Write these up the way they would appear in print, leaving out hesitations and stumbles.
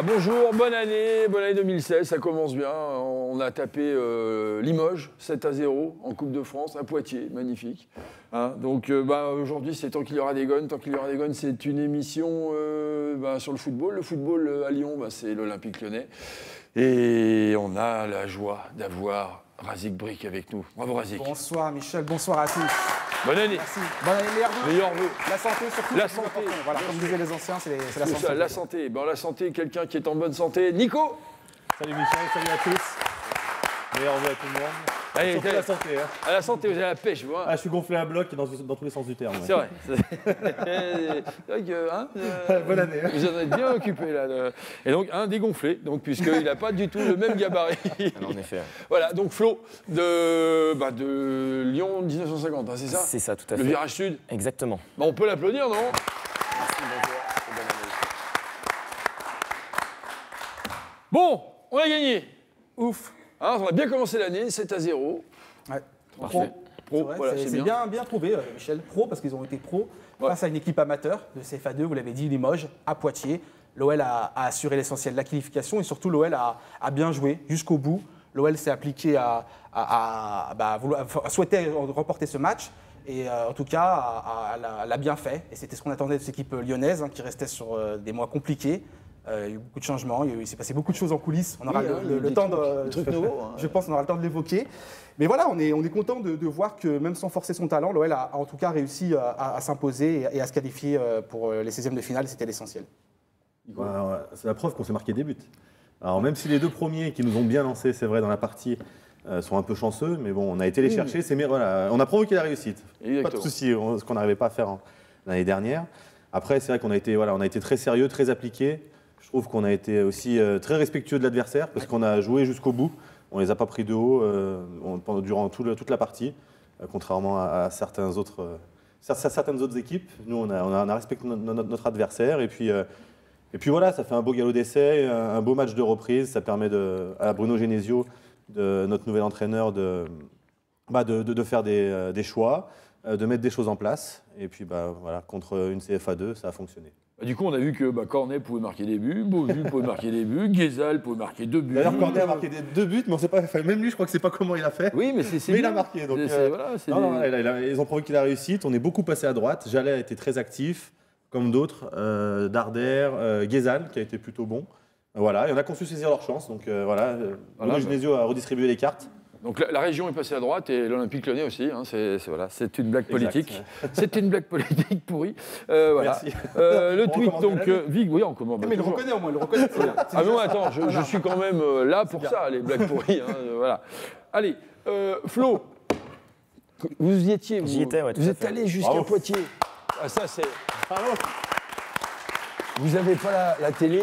Bonjour, bonne année 2016, ça commence bien. On a tapé Limoges, 7-0 en Coupe de France, à Poitiers, magnifique. Donc aujourd'hui, c'est Tant qu'il y aura des gones. Tant qu'il y aura des gones, c'est une émission sur le football. Le football à Lyon, c'est l'Olympique Lyonnais. Et on a la joie d'avoir Razik Brick avec nous. Bravo Razik. Bonsoir Michel, bonsoir à tous. Bonne année. Merci. Bonne année, meilleurs vœux. La santé surtout. La santé. Voilà, comme disaient les anciens, c'est la santé. Ça, la santé. La santé, quelqu'un qui est en bonne santé. Nico. Salut Michel, salut à tous. Meilleurs vœux à tout le monde. Allez, surtout la santé. Hein. À la santé, vous avez la pêche, vous. Je suis gonflé à bloc dans tous les sens du terme. C'est vrai. C'est vrai que, bonne année. Vous en êtes bien occupé là. Et donc, dégonflé, puisqu'il n'a pas du tout le même gabarit. En effet. Voilà, donc Flo, de Lyon 1950, c'est ça? C'est ça, tout à fait. Le virage sud? Exactement. On peut l'applaudir, non? Merci, bonjour. Bon, on a gagné. Ouf. On a bien commencé l'année, 7-0. Ouais. Parfait. Pro, voilà, c'est bien trouvé, Michel. Pro, parce qu'ils ont été pros face à une équipe amateur de CFA2, vous l'avez dit, Limoges, à Poitiers. L'OL a assuré l'essentiel de la qualification et surtout l'OL a bien joué jusqu'au bout. L'OL s'est appliqué à souhaiter remporter ce match. Et en tout cas, l'a bien fait. Et c'était ce qu'on attendait de cette équipe lyonnaise, qui restait sur des mois compliqués. Il y a eu beaucoup de changements, il s'est passé beaucoup de choses en coulisses. On aura le temps de. Trucs nouveaux. Je pense qu'on aura le temps de l'évoquer. Mais voilà, on est content de voir que même sans forcer son talent, l'OL a en tout cas réussi à s'imposer et à se qualifier pour les 16e de finale. C'était l'essentiel. C'est la preuve qu'on s'est marqué des buts. Alors même si les deux premiers qui nous ont bien lancés, c'est vrai, dans la partie, sont un peu chanceux, mais bon, on a été les chercher. Voilà, on a provoqué la réussite. Exactement. Pas de souci, ce qu'on n'arrivait pas à faire l'année dernière. Après, c'est vrai qu'on a été très sérieux, très appliqués. Je trouve qu'on a été aussi très respectueux de l'adversaire parce qu'on a joué jusqu'au bout. On ne les a pas pris de haut durant toute la partie, contrairement à certaines autres équipes. Nous, on a respecté notre adversaire. Et puis voilà, ça fait un beau galop d'essai, un beau match de reprise. Ça permet à Bruno Genesio, notre nouvel entraîneur, de faire des choix, de mettre des choses en place. Et puis voilà, contre une CFA2, ça a fonctionné. Du coup, on a vu que Cornet pouvait marquer des buts, Beauvu pouvait marquer des buts, Guézal pouvait marquer 2 buts. D'ailleurs, Cornet a marqué 2 buts, mais on sait pas. Même lui, je crois que c'est pas comment il a fait. Oui, mais il a marqué. Donc, ils ont provoqué la réussite. On est beaucoup passé à droite. Jallet a été très actif, comme d'autres. Darder, Guézal, qui a été plutôt bon. Voilà, il y en a qui ont su saisir leur chance. Donc Bruno Genesio a redistribué les cartes. Donc la région est passée à droite et l'Olympique Lyonnais aussi. C'est une blague politique. C'est une blague politique pourrie. Voilà. Merci. Le tweet donc Vig, oui, on commande. Mais il le reconnaît au moins, il le reconnaît. Non, attends, je suis quand même là pour ça, les blagues pourries. Voilà. Allez, Flo, vous y étiez. J'y étais, ouais. Vous êtes allé jusqu'à Poitiers. Ça c'est. Bravo. Vous n'avez pas la télé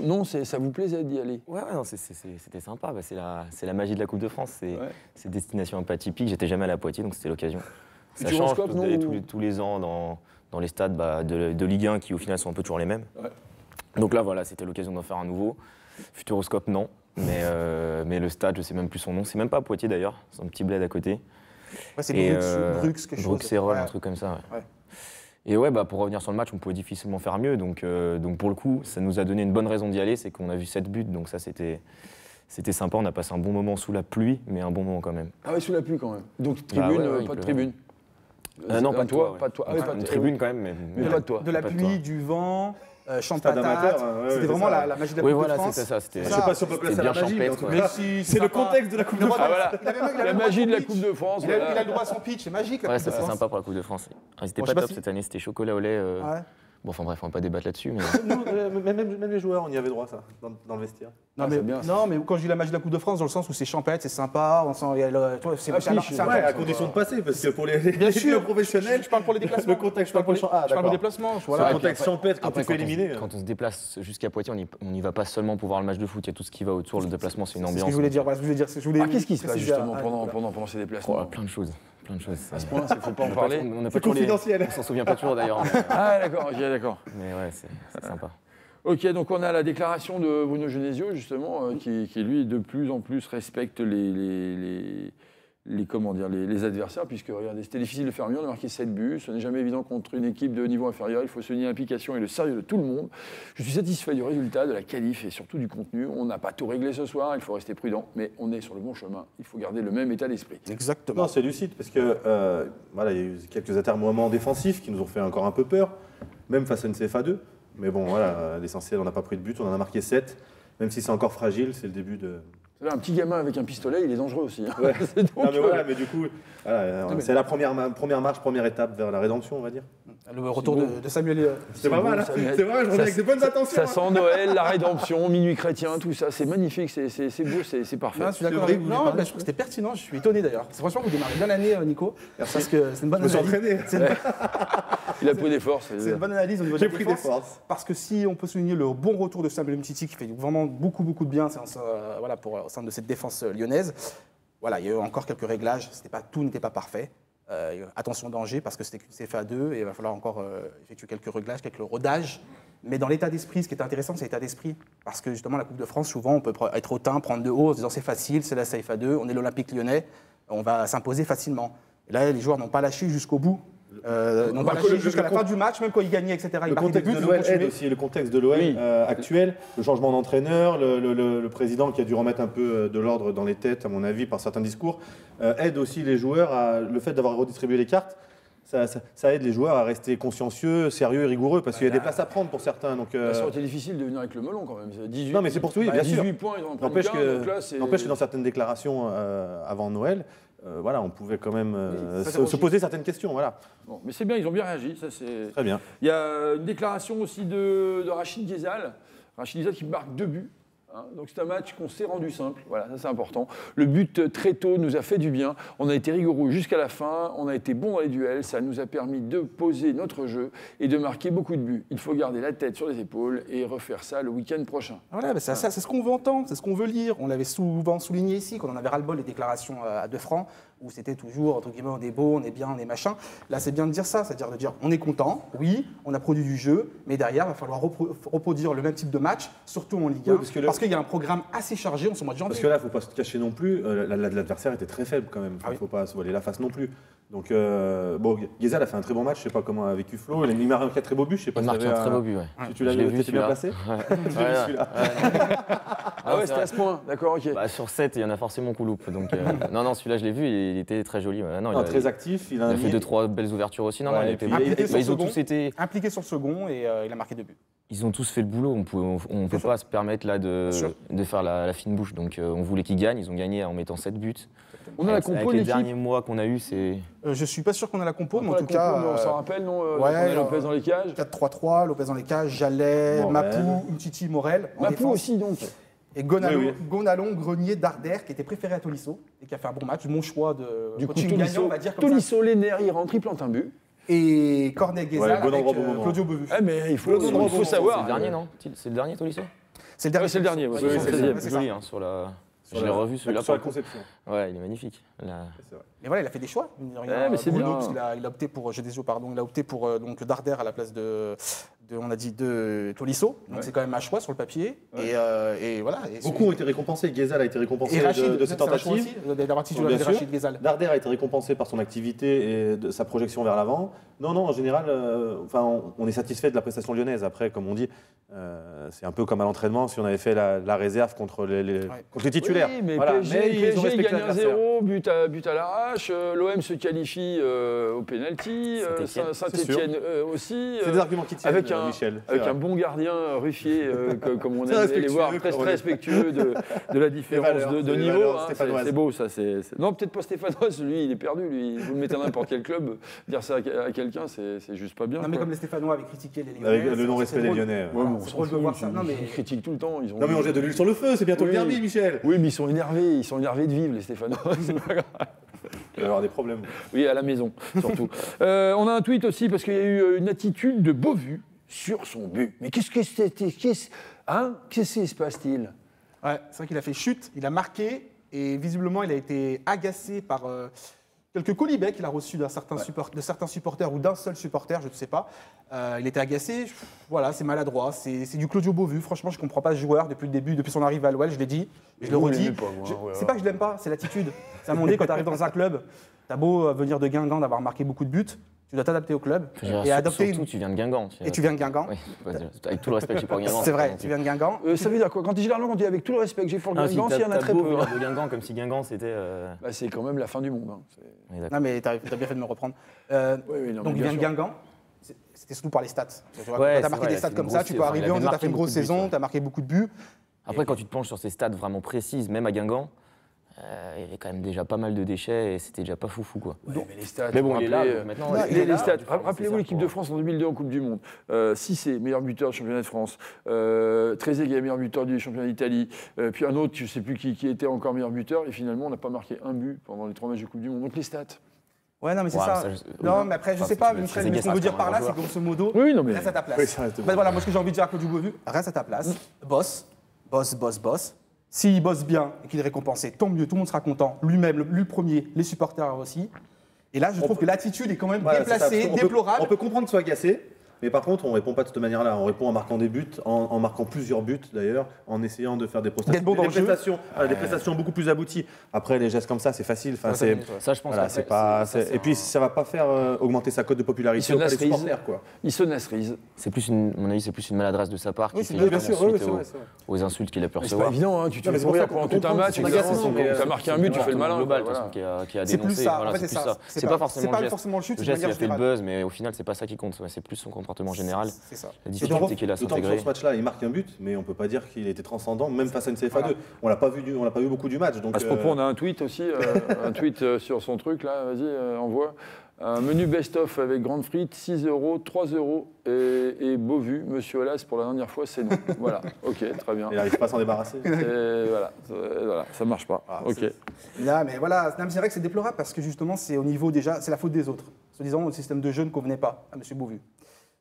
Non, ça vous plaisait d'y aller? Ouais, non, c'était sympa. C'est la magie de la Coupe de France. C'est destination un peu atypique. J'étais jamais allé à Poitiers, donc c'était l'occasion. Ça change tous les ans dans les stades de Ligue 1 qui, au final, sont un peu toujours les mêmes. Ouais. Donc là, voilà, c'était l'occasion d'en faire un nouveau. Futuroscope, non. Mais le stade, je ne sais même plus son nom. C'est même pas à Poitiers, d'ailleurs. C'est un petit bled à côté. Ouais, c'est Brux, quelque chose. Bruxelles, un truc comme ça. Ouais. Et pour revenir sur le match, on pouvait difficilement faire mieux. Donc pour le coup, ça nous a donné une bonne raison d'y aller, c'est qu'on a vu 7 buts. Donc ça, c'était sympa. On a passé un bon moment sous la pluie, mais un bon moment quand même. Ah oui, sous la pluie quand même. Donc tribune, pas de tribune. Non, pas de toi. Pas de toi. Une tribune quand même, mais pas de toi. De la pluie, du vent. Champ amateur, c'était vraiment la magie de la Coupe de France. C'était ça. Je ne sais pas si on peut placer la magie, mais en tout cas, c'est le contexte de la Coupe de France. La magie de la Coupe de France. Il a le droit à son pitch, c'est magique. Ouais, ça c'est sympa pour la Coupe de France. C'était pas top cette année, c'était chocolat au lait. Bon, enfin bref, on va pas débattre là-dessus. Mais... même les joueurs, on y avait droit, ça, dans le vestiaire. Non, mais quand je dis la magie de la Coupe de France, dans le sens où c'est champêtre, c'est sympa, on sent. C'est à condition de passer, parce que pour les professionnels, je parle pour les déplacements. Le contexte, je parle pour les déplacements. Voilà. Le contexte champêtre, quand tu fais éliminer. Quand on se déplace jusqu'à Poitiers, on n'y va pas seulement pour voir le match de foot, il y a tout ce qui va autour. Le déplacement, c'est une ambiance. C'est ce que je voulais dire. Qu'est-ce qui se passe justement pendant ces déplacements? Plein de choses. À ce point-là, il ne faut pas en parler. C'est confidentiel. On s'en souvient pas toujours d'ailleurs. Ah d'accord, d'accord. Mais ouais, c'est sympa. Ok, donc on a la déclaration de Bruno Genesio, justement, qui lui, de plus en plus respecte les adversaires, puisque regardez, c'était difficile de faire mieux, on a marqué 7 buts, ce n'est jamais évident contre une équipe de niveau inférieur, il faut souligner l'implication et le sérieux de tout le monde. Je suis satisfait du résultat, de la qualif et surtout du contenu. On n'a pas tout réglé ce soir, il faut rester prudent, mais on est sur le bon chemin, il faut garder le même état d'esprit. Exactement. Non, c'est lucide, parce que voilà, il y a eu quelques atermoiements défensifs qui nous ont fait encore un peu peur, même face à une CFA2. Mais bon, voilà, l'essentiel, on n'a pas pris de but, on en a marqué 7, même si c'est encore fragile, c'est le début de... Un petit gamin avec un pistolet, il est dangereux aussi. Hein. Ouais. Donc, Non, mais voilà, mais du coup, voilà, c'est la première marche, première étape vers la rédemption, on va dire. Le retour de Samuel. C'est pas mal, hein. Samuel. C'est vrai, je reviens avec des bonnes intentions. Ça sent Noël, la rédemption, minuit chrétien, tout ça, c'est magnifique, c'est beau, c'est parfait. Non, je suis d'accord avec vous. Non, bah, je trouve que c'était pertinent, je suis étonné d'ailleurs. Franchement, vous démarrez bien l'année, Nico. Parce que c'est une bonne Je me suis analyse. entraîné. Il a pris des forces. C'est une bonne analyse au niveau de J'ai la pris des défense, forces. Parce que si on peut souligner le bon retour de Samuel Umtiti qui fait vraiment beaucoup de bien voilà, au sein de cette défense lyonnaise, voilà, il y a eu encore quelques réglages, tout n'était pas parfait. Attention danger parce que c'était qu'une CFA2 et il va falloir encore effectuer quelques réglages, quelques rodages. Mais dans l'état d'esprit, ce qui est intéressant, c'est l'état d'esprit. Parce que justement, la Coupe de France, souvent, on peut être hautain, prendre de haut en se disant c'est facile, c'est la CFA2, on est l'Olympique lyonnais, on va s'imposer facilement. Et là, les joueurs n'ont pas lâché jusqu'au bout. N'ont pas lâché jusqu'à la fin du match, même quand ils gagnaient, etc. Le contexte de l'OL aide aussi, le contexte de l'OL actuel, le changement d'entraîneur, le président qui a dû remettre un peu de l'ordre dans les têtes, à mon avis, par certains discours, aide aussi les joueurs, le fait d'avoir redistribué les cartes, ça aide les joueurs à rester consciencieux, sérieux et rigoureux, parce qu'il y a des places à prendre pour certains. Donc, ça aurait été difficile de venir avec le melon quand même. 18, non, mais c'est pour tout, oui, bien 18 sûr. points, ils en prennent N'empêche qu'un, donc là, c'est... que dans certaines déclarations avant Noël, voilà, on pouvait quand même se poser certaines questions. Voilà. Bon, mais c'est bien, ils ont bien réagi. Ça, c'est... Très bien. Il y a une déclaration aussi de Rachid Ghezal. Rachid Ghezal qui marque 2 buts. Hein, donc c'est un match qu'on s'est rendu simple, voilà, ça c'est important. Le but très tôt nous a fait du bien, on a été rigoureux jusqu'à la fin, on a été bon dans les duels, ça nous a permis de poser notre jeu et de marquer beaucoup de buts. Il faut garder la tête sur les épaules et refaire ça le week-end prochain. Voilà, bah c'est ce qu'on veut entendre, c'est ce qu'on veut lire. On l'avait souvent souligné ici, quand on avait ras-le-bol les déclarations à 2 francs, où c'était toujours, entre guillemets, on est beau, on est bien, on est machin. Là, c'est bien de dire ça, c'est-à-dire de dire on est content, oui, on a produit du jeu, mais derrière, il va falloir reproduire le même type de match, surtout en Ligue 1, Oui, parce qu'il y a un programme assez chargé en ce mois de janvier. Parce que là, il ne faut pas se cacher non plus, l'adversaire était très faible quand même, il ne faut pas se voiler la face non plus. Donc, bon, Ghezal a fait un très bon match, je ne sais pas comment a vécu Flo, il marque un très beau but, je sais pas Il si marque un très beau but, ouais. Tu l'as vu, tu bien placé. Ah ouais, c'était à ce point, d'accord, ok. Bah, sur 7, il y en a forcément qu'on loupe. Donc, non, celui-là, je l'ai vu, il était très joli. Ouais. Non, Très actif, il a fait 2-3 belles ouvertures aussi. Non, il était ils ont tous été impliqué sur le second et il a marqué 2 buts. Ils ont tous fait le boulot. On ne peut pas se permettre là de faire la fine bouche. Donc, on voulait qu'ils gagnent. Ils ont gagné en mettant 7 buts. On a la compo avec de les l'équipe. derniers mois qu'on a eu, c'est. Je suis pas sûr qu'on a la compo, mais en La tout compo, cas. on s'en rappelle, non ouais, on a Lopez dans les cages. 4-3-3, Lopez dans les cages, Jallet, Morel. Mapou, Umtiti, Morel. en Mapou défense. aussi, donc. Et Gonalon, Oui. Gonalon, Grenier, Darder, qui était préféré à Tolisso et qui a fait un bon match. Mon choix de Du coup, coaching gagnant, on va dire comme ça. Tolisso, Lenner, il rentre, il plante un but. Et Cornet Ghezal Ouais, bon avec endroit, bon moment. Claudio Beauvu. Ah, mais il faut C'est savoir. le dernier, non C'est le dernier, Tolisso? C'est le Ouais, c'est le dernier, ouais, c'est c'est ça, le 13e. c'est ça. Joli, hein, sur la. Je l'ai revu celui-là. Sur la pour le coup. conception. Ouais, il est magnifique. Là. C'est vrai. Mais voilà, il a fait des choix. mine de rien. Ouais, mais c'est Bruno, bien. parce qu'il a opté pour, il a opté pour donc Darder à la place de Tolisso. Donc Ouais. c'est quand même un choix sur le papier. Ouais. Et voilà. Et Beaucoup ont été récompensés. Ghezal a été récompensé Et Rachid, de ses c'est un choix tentatives. aussi, d'avoir titularisé Bien sûr. Rachid Ghezal. Darder a été récompensé par son activité et de sa projection vers l'avant. Non, en général, on est satisfait de la prestation lyonnaise. Après, comme on dit, c'est un peu comme à l'entraînement si on avait fait la réserve contre les titulaires. Oui, mais Voilà. PSG, ils ont respecté gagne l'adversaire. 1-0, but à l'arrache. L'OM se qualifie au pénalty. Saint-Étienne. Saint-Étienne aussi. C'est des arguments qui tiennent, avec Michel. Avec C'est un vrai. bon gardien, Ruffier, comme on Très aime les voir, respectueux, très respectueux de la différence valeurs, de c'est les niveau. valeurs Hein, stéphanoises. c'est beau, ça. Non, peut-être pas stéphanoise, lui, il est perdu. Lui. Vous le mettez à n'importe quel club, dire ça à quelqu'un, c'est juste pas bien. Non, mais quoi. comme les Stéphanois avaient critiqué les Lyonnais. Avec le c'est non-respect des drôle. Lyonnais. Ouais, mais on C'est s'en drôle de fout, voir ça. Non, mais- ils critiquent tout le temps. Ils ont... Non, mais on jette de l'huile sur le feu, c'est bientôt le Oui. derby, Michel. Oui, mais ils sont énervés de vivre, les Stéphanois. C'est pas grave. Il va y avoir des problèmes. Oui, à la maison, surtout. On a un tweet aussi, parce qu'il y a eu une attitude de Beauvu sur son but. Mais qu'est-ce qui se passe-t-il? Ouais, c'est vrai qu'il a fait chute, il a marqué et visiblement il a été agacé par quelques colibets qu'il a reçus de certains supporters ou d'un seul supporter, je ne sais pas. Il était agacé. Voilà, c'est maladroit. C'est du Claudio Beauvu. Franchement, je ne comprends pas ce joueur depuis le début, depuis son arrivée à l'OL. Je l'ai dit, je le redis. C'est pas que je l'aime pas, c'est l'attitude. C'est à un moment donné, quand tu arrives dans un club, tu as beau venir de Guingamp, d'avoir marqué beaucoup de buts, tu dois t'adapter au club et adopter. Surtout, tu viens de Guingamp. Et tu viens de Guingamp. Oui, avec tout le respect que j'ai pour Guingamp. C'est vrai, tu viens de Guingamp. Ça veut dire quoi? Quand généralement, on dit avec tout le respect que j'ai pour Guingamp, s'il y en a très peu. venir de Guingamp comme si Guingamp c'était. Bah, c'est quand même la fin du monde. Hein. Oui, Non, mais tu as bien fait de me reprendre. Donc, il vient de Guingamp. C'était surtout par les stats. Tu as marqué des stats comme ça, tu peux arriver en disant tu as fait une grosse saison, tu as marqué beaucoup de buts. Après, quand tu te penches sur ces stats vraiment précises, même à Guingamp, il y avait quand même déjà pas mal de déchets et c'était déjà pas foufou quoi. Ouais, mais les stats, Mais bon, il est là maintenant. Les stats. Rappelez-vous l'équipe de France en 2002 en Coupe du Monde. Cissé, meilleur buteur du championnat de France. Trezeguet, meilleur buteur du championnat d'Italie. Puis un autre, je ne sais plus qui était encore meilleur buteur. Et finalement, on n'a pas marqué un but pendant les 3 matchs de Coupe du Monde. Donc les stats. Ouais, non, mais c'est ça. Non, mais après, je sais pas, Michel, mais ce qu'on veut dire par là, c'est grosso modo, reste à ta place. Voilà, moi, ce que j'ai envie de dire à Claudio Beauvu, reste à ta place, bosse. S'il bosse bien et qu'il est récompensé, tant mieux, tout le monde sera content. Lui-même, lui le premier, les supporters aussi. Et là, je trouve que l'attitude est quand même déplacée, déplorable. On peut comprendre qu'il soit agacé, mais par contre, on ne répond pas de cette manière-là. On répond en marquant des buts, en marquant plusieurs buts d'ailleurs, en essayant de faire des prestations, des prestations beaucoup plus abouties. Après, les gestes comme ça, c'est facile. Ça, je pense. Voilà, et puis, ça ne va pas faire augmenter sa cote de popularité auprès des supporters. Il se nasserise. C'est plus à mon avis, c'est plus une maladresse de sa part qui fait bien sûr, aux insultes qu'il a pu C'est recevoir. pas évident, hein. Tu te fais courir pendant tout un match, tu as marqué un but, tu fais le malin. Global, qui a dénoncé. C'est plus ça, c'est plus ça. C'est pas forcément le chute, le geste, il a fait le buzz, mais au final, c'est pas ça qui compte. C'est plus son comportement général. C'est ça. La difficulté qu'il a à D'autant que s'intégrer. sur ce match-là, il marque un but, mais on ne peut pas dire qu'il était transcendant, même face à une CFA2. On l'a pas vu beaucoup du match. Donc, à ce propos, on a un tweet aussi, un tweet sur son truc, là, vas-y, envoie. Un menu best-of avec grande frite, 6 €, 3 € et Beauvu, Monsieur Olas, pour la dernière fois, c'est non. Voilà, ok, très bien. Il n'arrive pas à s'en débarrasser. Voilà, ça marche pas. Ok. Là, mais voilà, c'est vrai que c'est déplorable parce que justement, c'est au niveau déjà, c'est la faute des autres. Se disant, le système de jeu ne convenait pas à Monsieur Beauvu.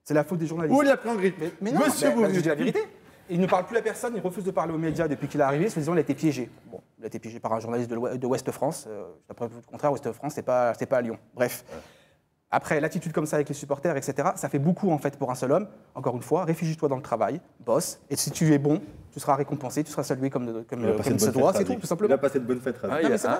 C'est la faute des journalistes. Oh, il a pris en grippe. Mais non, Monsieur Beauvu. je dis la vérité. Il ne parle plus à personne, il refuse de parler aux médias depuis qu'il est arrivé, se disant qu'il a été piégé. Bon, il a été piégé par un journaliste de Ouest France. Après, au contraire, Ouest France, c'est pas à Lyon. Bref. Après, l'attitude comme ça avec les supporters, etc., ça fait beaucoup en fait pour un seul homme. Encore une fois, réfugie-toi dans le travail, bosse, et si tu es bon, tu seras récompensé, tu seras salué comme se doit, c'est tout, tout simplement. Il a passé de bonnes fêtes, Ah, Non, mais c'est vrai.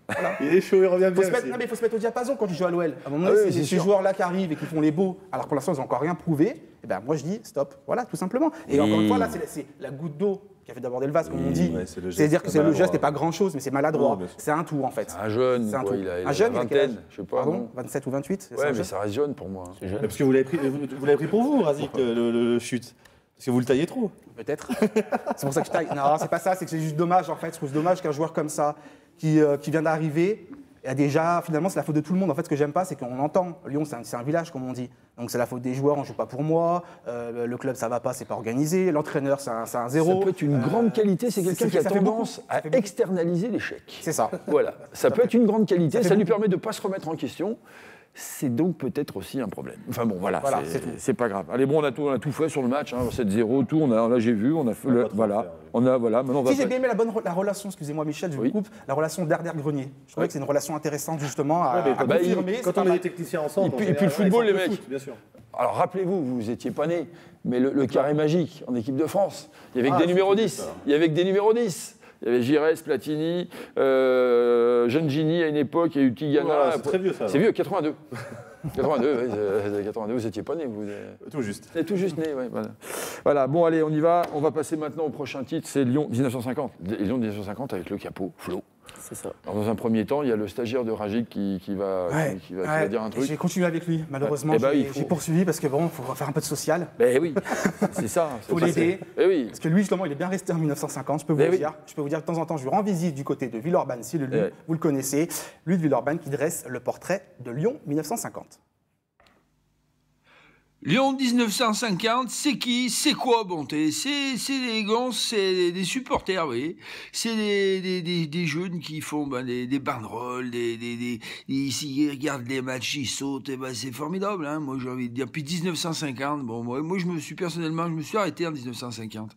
Voilà. Il est chaud, il revient bien. Il faut se mettre au diapason quand tu joues à l'OL. À un moment donné, ces joueurs-là qui arrivent et qui font les beaux, alors pour l'instant, ils n'ont encore rien prouvé, et ben, moi je dis stop. Voilà, tout simplement. Et encore une fois, là, c'est la goutte d'eau qui a fait d'aborder le vase, comme on dit. C'est-à-dire que le geste n'est pas grand-chose, mais c'est maladroit. C'est un tout, en fait. Un jeune, c'est un quoi, tout. il a Un jeune, la vingtaine, je sais pas. Pardon, 27 ou 28. Ouais, mais ça reste jeune pour moi. C'est jeune. Parce que vous l'avez pris pour vous, Razik, le chute. Parce que vous le taillez trop. Peut-être. C'est pour ça que je taille. Non, c'est pas ça, c'est que c'est juste dommage, en fait. Je trouve dommage qu'un joueur comme ça, qui vient d'arriver, a déjà, finalement, c'est la faute de tout le monde. En fait, ce que j'aime pas, c'est qu'on entend. Lyon, c'est un village, comme on dit. Donc, c'est la faute des joueurs, on joue pas pour moi. Le club, ça va pas, c'est pas organisé. L'entraîneur, c'est un zéro. Ça peut être une grande qualité, c'est quelqu'un qui a tendance à externaliser l'échec. C'est ça. Voilà. Ça peut être une grande qualité, ça lui permet de ne pas se remettre en question. C'est donc peut-être aussi un problème. Enfin bon, voilà, c'est pas grave. Allez, bon, on a tout fait sur le match, hein, 7-0, tout. Là, j'ai vu, on a fait voilà. Maintenant, on va. Si j'ai bien aimé la relation, excusez-moi Michel, je vous coupe, la relation d'Arder-Grenier. Je trouvais que c'est une relation intéressante justement à confirmer. Quand on est des techniciens ensemble. Et puis le football, les mecs. Bien sûr. Alors rappelez-vous, vous n'étiez pas nés, mais le carré magique en équipe de France, il y avait que des numéros 10. Il y avait que des numéros 10. Il y avait Giresse, Platini, Jean Gini à une époque, il y a eu Tigana. C'est très vieux ça. C'est vieux, 82. 82, vous n'étiez pas né. Tout juste. Vous êtes tout juste né, oui. Voilà, bon, allez, on y va. On va passer maintenant au prochain titre, c'est Lyon 1950. Lyon 1950 avec le capot, Flo. C'est ça. Alors, dans un premier temps, il y a le stagiaire de Rajic qui va dire un truc. J'ai continué avec lui, malheureusement. J'ai poursuivi parce que bon, il faut faire un peu de social. Ben oui, c'est ça. Il faut l'aider. Oui. Parce que lui, justement, il est bien resté en 1950. Je peux vous dire de temps en temps, je lui rends visite du côté de Villeurbanne, si vous le connaissez. Lui de Villeurbanne qui dresse le portrait de Lyon 1950. Lyon 1950, c'est qui? C'est quoi, Bonté? C'est des gants, c'est des supporters, vous voyez. C'est des jeunes qui font des banderoles, ils regardent les matchs, ils sautent, et c'est formidable, hein. Moi, j'ai envie de dire. Puis 1950, bon, moi, je me suis arrêté en 1950.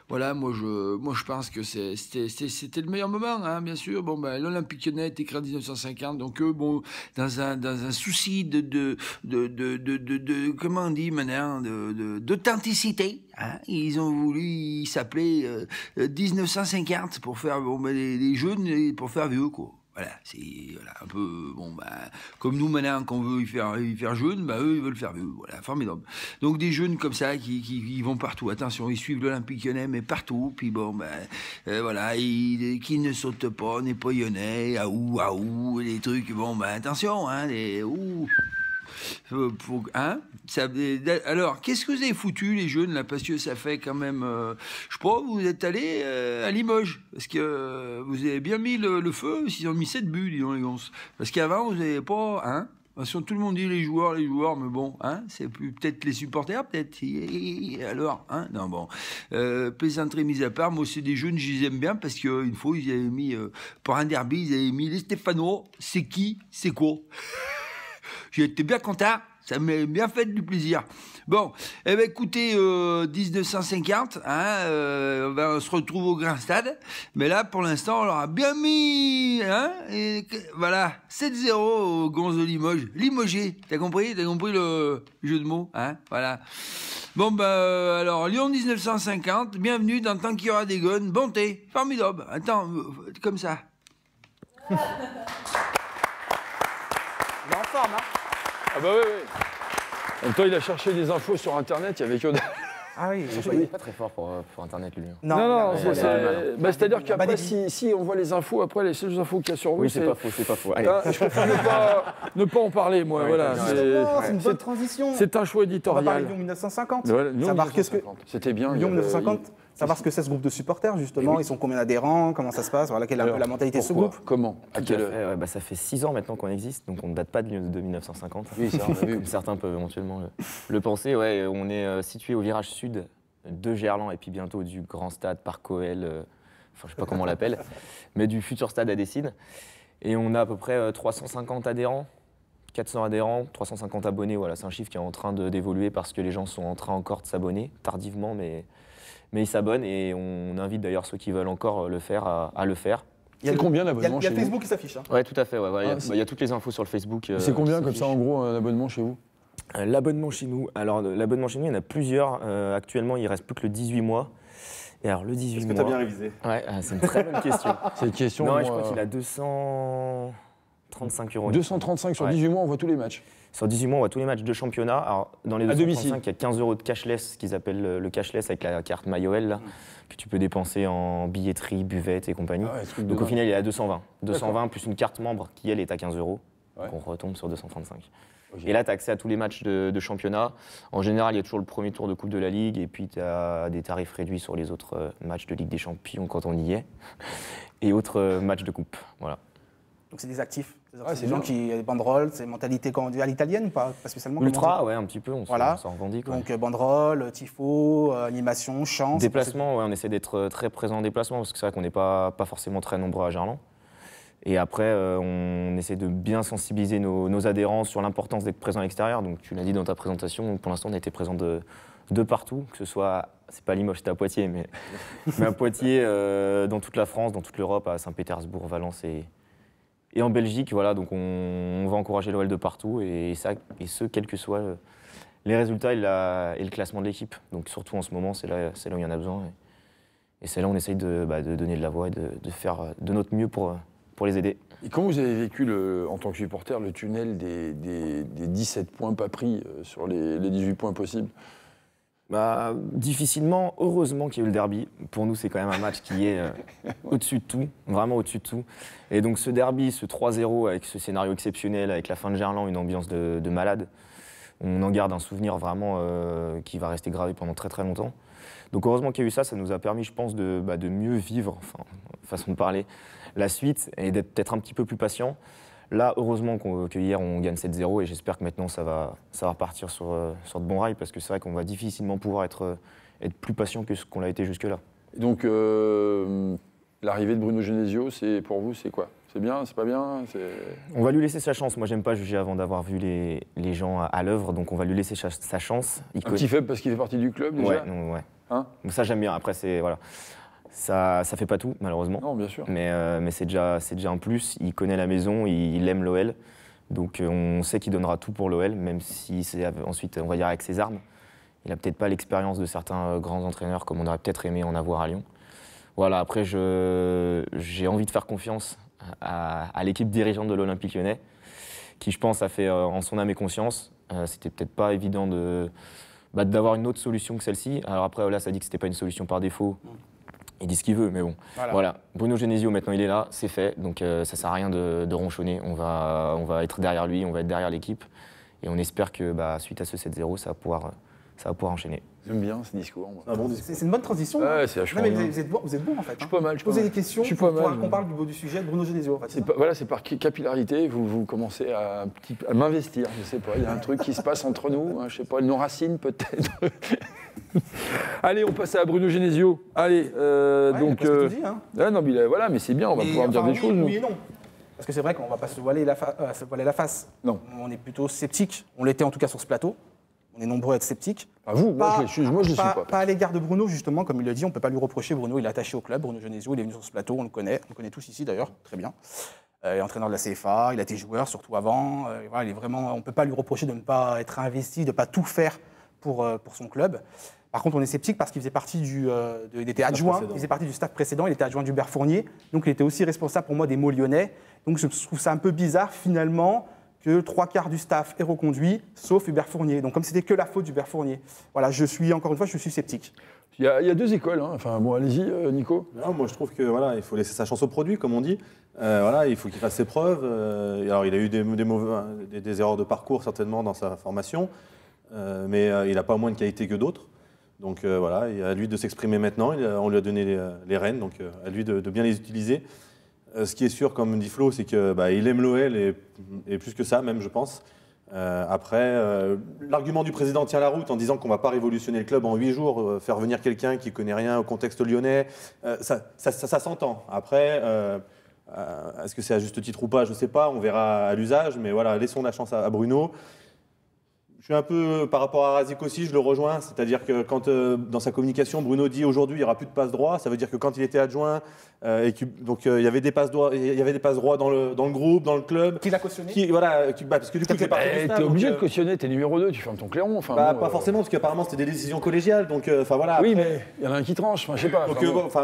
Voilà, moi, je pense que c'était le meilleur moment, hein, bien sûr. Bon, l'Olympique Lyonnais a été créé en 1950, donc eux, bon, dans un souci de comment on dit maintenant, d'authenticité, hein, ils ont voulu s'appeler 1950 pour faire les jeunes, pour faire vieux, quoi. Voilà, c'est un peu comme nous maintenant qu'on veut y faire jeune, eux ils veulent faire vieux, voilà, formidable. Donc des jeunes comme ça qui vont partout. Attention, ils suivent l'Olympique Lyonnais mais partout. Puis voilà, qui ne saute pas, n'est pas lyonnais, aou, les trucs. Attention, hein, alors, qu'est-ce que vous avez foutu, les jeunes, là, parce que ça fait quand même... je sais pas, vous êtes allés à Limoges, parce que vous avez bien mis le feu, ils ont mis 7 buts, dis donc, les gonzes. Parce qu'avant, vous n'avez pas... Hein, parce que tout le monde dit les joueurs, mais bon, hein, c'est peut-être les supporters, peut-être. Alors, hein, non, bon. Plaisanterie mise à part, moi, c'est des jeunes, je les aime bien, parce qu'une fois, ils avaient mis, pour un derby, ils avaient mis les Stéphano, c'est qui, c'est quoi. J'ai été bien content, ça m'a bien fait du plaisir. Bon, écoutez, 1950, hein, on se retrouve au Grand Stade, mais là, pour l'instant, on leur a bien mis, hein, et voilà, 7-0 au Gonze de Limoges. Limogé, t'as compris le jeu de mots, hein, voilà. Bon, alors, Lyon 1950, bienvenue dans Tant qu'il y aura des gones, Bonté, formidable. Attends, comme ça. Il est en forme, hein. Ah bah oui. En même temps, il a cherché des infos sur Internet, il y avait que... Ah oui, Il n'est pas très fort pour Internet, lui. Non, c'est-à-dire qu'après, si on voit les infos, après, les seules infos qu'il y a sur vous, Oui, c'est pas faux. Allez. Je préfère ne pas en parler, moi, voilà. C'est une bonne transition. C'est un choix On va éditorial. parler de Lyon 1950. Ouais, Lyon Savoir qu'est-ce que... 1950. C'était bien. Lyon 1950, savoir ce que c'est ce groupe de supporters, justement. Ils sont combien d'adhérents, comment ça se passe, voilà, quelle est un peu la mentalité de ce groupe. Comment? À quelle heure? Ça fait 6 ans maintenant qu'on existe, donc on ne date pas de 1950. Oui, ça, on a vu. Comme certains peuvent éventuellement le penser. Ouais, on est situé au virage sud de Gerland et puis bientôt du grand stade Parc OL, je sais pas comment on l'appelle, mais du futur stade à Dessines. Et on a à peu près 350 adhérents, 400 adhérents, 350 abonnés. Voilà, c'est un chiffre qui est en train d'évoluer parce que les gens sont en train encore de s'abonner, tardivement, mais ils s'abonnent et on invite d'ailleurs ceux qui veulent encore le faire à le faire. Il y a combien d'abonnements chez vous? Il y a Facebook qui s'affiche. Hein. Ouais, tout à fait. Il y a toutes les infos sur le Facebook. C'est combien comme ça en gros un abonnement chez vous? L'abonnement chez nous, il y en a plusieurs. Actuellement, il reste plus que le 18 mois. Et alors, le 18 Est-ce mois... que tu as bien révisé? Ouais, c'est une très bonne question. C'est une question. Non, je crois qu'il a 235 €. 235 sur 18 mois, on voit tous les matchs. Sur 18 mois, on voit tous les matchs de championnat. Alors, dans les À 235, il y a 15 € de cashless, qu'ils appellent le cashless avec la carte MyOL, là, que tu peux dépenser en billetterie, buvette et compagnie. Ah ouais, truc de Donc, au dingue. final, il est à 220. 220 plus une carte membre qui, elle, est à 15 €. Ouais. Donc, on retombe sur 235. Ok. Et là, tu as accès à tous les matchs de championnat. En général, il y a toujours le premier tour de Coupe de la Ligue et puis tu as des tarifs réduits sur les autres matchs de Ligue des Champions quand on y est et autres matchs de Coupe. Voilà. Donc c'est des actifs. Ah, C'est des gens qui ont des banderoles, c'est mentalité à l'italienne ou pas spécialement. Ultra, ouais, un petit peu, on Voilà. s'en revendique. Ouais. Donc banderoles, tifo, animation, chant. Déplacement, ouais, on essaie d'être très présent en déplacement parce que c'est vrai qu'on n'est pas forcément très nombreux à Gerland. Et après, on essaie de bien sensibiliser nos adhérents sur l'importance d'être présent à l'extérieur. Donc, tu l'as dit dans ta présentation, pour l'instant, on a été présent de partout, que ce soit, c'est pas Limoges, c'était à Poitiers, mais à Poitiers, dans toute la France, dans toute l'Europe, à Saint-Pétersbourg, Valence et en Belgique. Voilà, donc on va encourager l'OL de partout, et ce, quels que soient les résultats et le classement de l'équipe. Donc, surtout en ce moment, c'est là où il y en a besoin. Et c'est là où on essaye de donner de la voix et de faire de notre mieux pour les aider. Et comment vous avez vécu, en tant que supporter, le tunnel des 17 points pas pris sur les 18 points possibles? Difficilement, heureusement qu'il y a eu le derby. Pour nous, c'est quand même un match qui est au-dessus de tout, vraiment au-dessus de tout. Et donc ce derby, ce 3-0 avec ce scénario exceptionnel, avec la fin de Gerland, une ambiance de malade, on en garde un souvenir vraiment qui va rester gravé pendant très très longtemps. Donc heureusement qu'il y a eu ça, ça nous a permis, je pense, de mieux vivre, enfin, façon de parler, la suite et d'être peut-être un petit peu plus patient. Là, heureusement que hier on gagne 7-0 et j'espère que maintenant ça va repartir sur de bons rails parce que c'est vrai qu'on va difficilement pouvoir être plus patient que ce qu'on l'a été jusque-là. Donc, l'arrivée de Bruno Genesio, pour vous, c'est quoi? C'est bien, c'est pas bien? On va lui laisser sa chance. Moi, j'aime pas juger avant d'avoir vu les gens à l'œuvre, donc on va lui laisser sa chance. Petit faible parce qu'il fait partie du club déjà? Ouais. Hein? Donc ça, j'aime bien. Après, voilà. Ça fait pas tout, malheureusement. Non, bien sûr. Mais c'est déjà un plus. Il connaît la maison, il aime l'OL. Donc on sait qu'il donnera tout pour l'OL, même si c'est ensuite, on va dire, avec ses armes. Il n'a peut-être pas l'expérience de certains grands entraîneurs comme on aurait peut-être aimé en avoir à Lyon. Voilà, après, j'ai envie de faire confiance à l'équipe dirigeante de l'Olympique Lyonnais, qui, je pense, a fait en son âme et conscience. C'était peut-être pas évident d'avoir une autre solution que celle-ci. Alors après, là, ça dit que c'était pas une solution par défaut. Il dit ce qu'il veut, mais bon. Voilà. Bruno Genesio, maintenant, il est là, c'est fait. Donc, ça sert à rien de ronchonner. On va être derrière lui, on va être derrière l'équipe. Et on espère que, suite à ce 7-0, ça va pouvoir enchaîner. J'aime bien ce discours. Un bon discours. C'est une bonne transition. Ouais, c'est vachement bien. Vous êtes bon en fait. Je suis pas mal. Posez des questions. Je suis pas mal. Qu'on parle du sujet de Bruno Genesio. En fait, c'est par capillarité. Vous commencez à m'investir. Je sais pas. Il y a un truc qui se passe entre nous. Hein, je sais pas. Nos racines peut-être. Allez, on passe à Bruno Genesio. Allez. Donc. Tout dit, hein. Non, mais voilà, mais c'est bien. On va pouvoir dire des choses. Oui et non. Parce que c'est vrai qu'on va pas se voiler la face. Non. On est plutôt sceptique. On l'était en tout cas sur ce plateau. On est nombreux à être sceptiques. Moi je ne suis pas. Pas à l'égard de Bruno, justement, comme il le dit, on ne peut pas lui reprocher. Bruno, il est attaché au club. Bruno Genesio, il est venu sur ce plateau, on le connaît tous ici d'ailleurs, très bien. Il est entraîneur de la CFA, il a été joueur, surtout avant. Il est vraiment, on ne peut pas lui reprocher de ne pas être investi, de ne pas tout faire pour son club. Par contre, on est sceptique parce qu'il faisait partie il était adjoint, il faisait partie du staff précédent, il était adjoint d'Hubert Fournier, donc il était aussi responsable pour moi des mots lyonnais. Donc je trouve ça un peu bizarre finalement que 3/4 du staff est reconduit, sauf Hubert Fournier. Donc comme c'était que la faute d'Hubert Fournier. Voilà, je suis sceptique. Il y a deux écoles. Hein. Enfin bon, allez-y, Nico. Non, moi je trouve que il faut laisser sa chance au produit, comme on dit. Il faut qu'il fasse ses preuves. Alors il a eu des erreurs de parcours certainement dans sa formation, mais il n'a pas moins de qualité que d'autres. Donc il est à lui de s'exprimer maintenant. On lui a donné les rênes, donc à lui de bien les utiliser. Ce qui est sûr, comme dit Flo, c'est qu'il aime l'OL et plus que ça, même, je pense. Après, l'argument du président tient la route en disant qu'on ne va pas révolutionner le club en 8 jours, faire venir quelqu'un qui ne connaît rien au contexte lyonnais, ça s'entend. Après, est-ce que c'est à juste titre ou pas, je ne sais pas, on verra à l'usage, mais voilà, laissons la chance à Bruno. Je suis un peu, par rapport à Razik aussi, je le rejoins, c'est-à-dire que quand dans sa communication, Bruno dit aujourd'hui il n'y aura plus de passe droit, ça veut dire que quand il était adjoint, il y avait des passes droits, dans le groupe, dans le club. Qui l'a cautionné parce que du coup, il fait partie du staff. T'es obligé de cautionner, t'es numéro 2, tu fermes ton clairon. Pas forcément, parce qu'apparemment c'était des décisions collégiales, donc voilà. Oui, mais il y en a un qui tranche, je sais pas.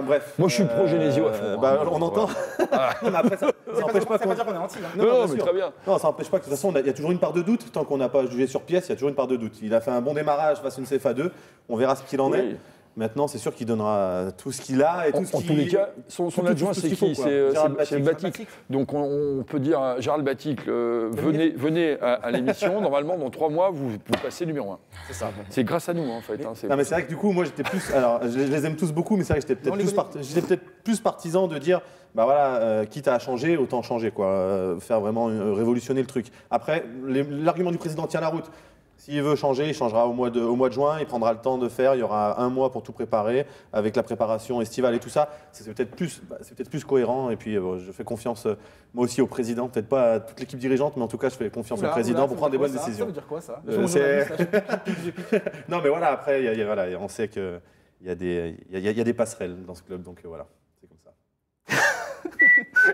Bref. Moi je suis pro Genesio à fond. On entend. Non, mais après, ça n'empêche pas dire qu'on est anti. Non, mais très bien. Non, ça n'empêche pas que de toute façon, il y a toujours une part de doute, tant qu'on n'a pas jugé sur pièce, il y a toujours une part de doute. Il a fait un bon démarrage face à une CFA2, on verra ce qu'il en est. Maintenant, c'est sûr qu'il donnera tout ce qu'il a et tout ce qu'il... En tous les cas, son adjoint, c'est qui? C'est Batic. Donc on peut dire à Gérald Batic, venez à l'émission. Normalement, dans 3 mois, vous passez numéro 1. C'est ça. C'est grâce à nous, en fait. Non, mais c'est vrai que du coup, moi, j'étais plus... Alors, je les aime tous beaucoup, mais c'est vrai que j'étais peut-être plus partisan de dire... quitte à changer, autant changer, quoi. Faire vraiment révolutionner le truc. Après, l'argument du président tient la route. S'il veut changer, il changera au mois de juin, il prendra le temps de faire, il y aura 1 mois pour tout préparer, avec la préparation estivale et tout ça. C'est peut-être plus cohérent, et puis je fais confiance, moi aussi, au président, peut-être pas à toute l'équipe dirigeante, mais en tout cas, je fais confiance au président pour prendre des bonnes décisions. Ça veut dire quoi, ça Non, mais voilà, après, on sait qu'il y a des passerelles dans ce club, donc voilà, c'est comme ça.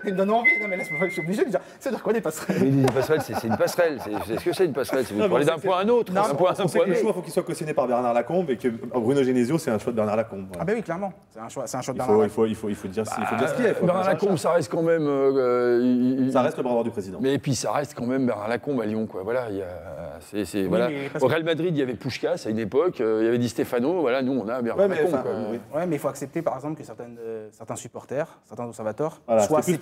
Il me donne envie. Non, mais laisse-moi, je suis obligé de dire. Ça veut dire quoi des passerelles? Des passerelles, c'est une passerelle. Est-ce que c'est une passerelle? C'est pour aller d'un point à un autre. Le choix, faut qu'il soit cautionné par Bernard Lacombe et que Bruno Genesio, c'est un choix de Bernard Lacombe. Voilà. Ah ben oui, clairement. C'est un choix de Bernard Lacombe. Il faut dire ce qu'il y a. Bernard Lacombe, ça reste quand même... ça reste le bras droit du président. Mais puis ça reste quand même Bernard Lacombe à Lyon, quoi. Voilà, voilà. Au Real Madrid, il y avait Puskás à une époque, il y avait Di Stefano. Voilà, nous, on a Bernard Lacombe. Ouais, mais il faut accepter, par exemple, que certains supporters, certains observateurs soient sceptiques.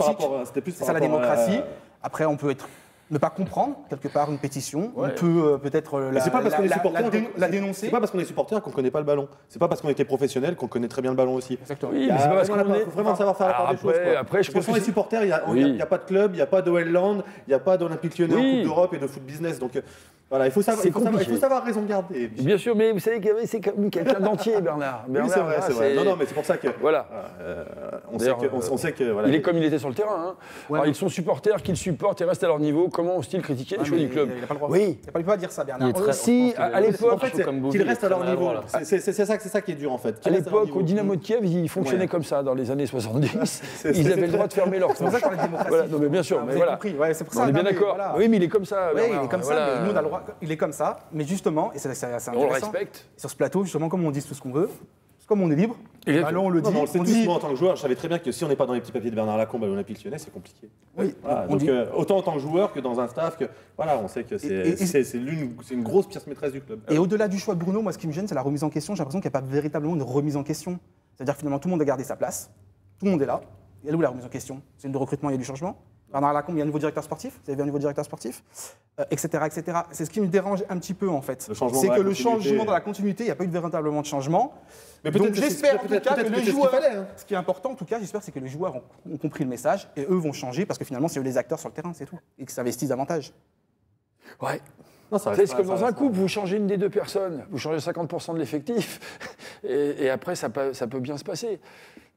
C'est ça la démocratie. Après, on peut être ne pas comprendre quelque part une pétition. Ouais. On peut peut-être Mais c'est pas parce qu'on est supporter la dénoncer. C'est pas parce qu'on est supporter qu'on connaît pas le ballon. C'est pas parce qu'on était professionnel qu'on connaît très bien le ballon aussi. Exactement. Oui, mais c'est pas parce qu'on est. faut vraiment savoir faire la part des choses. Quoi. Après, je Parce que pense sans les que supporters, il Oui. n'y a pas de club, il n'y a pas de Welland, il n'y a pas d'Olympique Lyonnais Oui. en Coupe d'Europe et de foot business. Donc voilà, il faut savoir raison garder. Bien sûr, mais vous savez que c'est quand même quelqu'un d'entier, Bernard. Oui, c'est vrai, c'est vrai. Non, non, mais c'est pour ça que. Voilà. On sait que. Voilà, Il est comme il était sur le terrain. Hein. Ouais, Alors, ils sont supporters, qu'ils supportent et restent à leur niveau. Comment osent-ils critiquer les choix du club? Il n'a pas le droit. Oui. Il n'a pas le droit de dire ça, Bernard. Il est très- Si, je pense qu'il à est- l'époque, En fait, Chaud comme Bobby, qu'ils restent à leur très niveau. maladroit, là. C'est ça qui est dur en fait. À Qu'ils restent leur l'époque, au niveau. Dynamo de Kiev, ils fonctionnaient Ouais. comme ça dans les années 70. C'est Ils avaient le très- droit de fermer leur C'est pour ça qu'on parle de démocratie. Voilà, non, mais bien sûr, Vous mais avez voilà. compris. Ouais, c'est pour On ça. est bien non, mais d'accord. voilà. Oui, mais il est comme ça. Oui, Bernard, il est comme voilà. ça, mais nous, on a le droit. Il est comme ça, mais justement, et c'est assez On le intéressant. respecte. Sur ce plateau, justement, comme on dit tout ce qu'on veut, comme on est libre, Exactement. allons, on le dit. Non, mais on le sait on tous, dit. moi en tant que joueur, je savais très bien que si on n'est pas dans les petits papiers de Bernard Lacombe à l'Olympique Lyonnais, c'est compliqué. Oui, Voilà, on donc dit. autant en tant que joueur que dans un staff, que voilà, on sait que Et- c'est une grosse pièce maîtresse du club. Et au-delà du choix de Bruno, moi, ce qui me gêne, c'est la remise en question. J'ai l'impression qu'il n'y a pas véritablement de remise en question. C'est-à-dire que finalement, tout le monde a gardé sa place. Tout le monde est là. Et elle est où la remise en question? C'est le recrutement, il y a du changement. Bernard Lacombe, il y a un nouveau directeur sportif. Vous avez vu un nouveau directeur sportif, etc., etc. C'est ce qui me dérange un petit peu, en fait. Le changement C'est dans que la le continuité. changement dans la continuité, il n'y a pas eu véritablement de changement. Mais Donc peut-être que j'espère en c'est- tout peut-être- cas que peut-être les c'est ce qu'il joueurs, fallait, hein. ce qui est important en tout cas, j'espère, c'est que les joueurs ont compris le message et eux vont changer parce que finalement, c'est eux les acteurs sur le terrain, c'est tout. Et qu'ils s'investissent davantage. Ouais. Non, ça Tu sais, reste c'est pas- comme ça dans un reste couple, vous changez une des deux personnes, vous changez 50% de l'effectif, et après, ça peut bien se passer.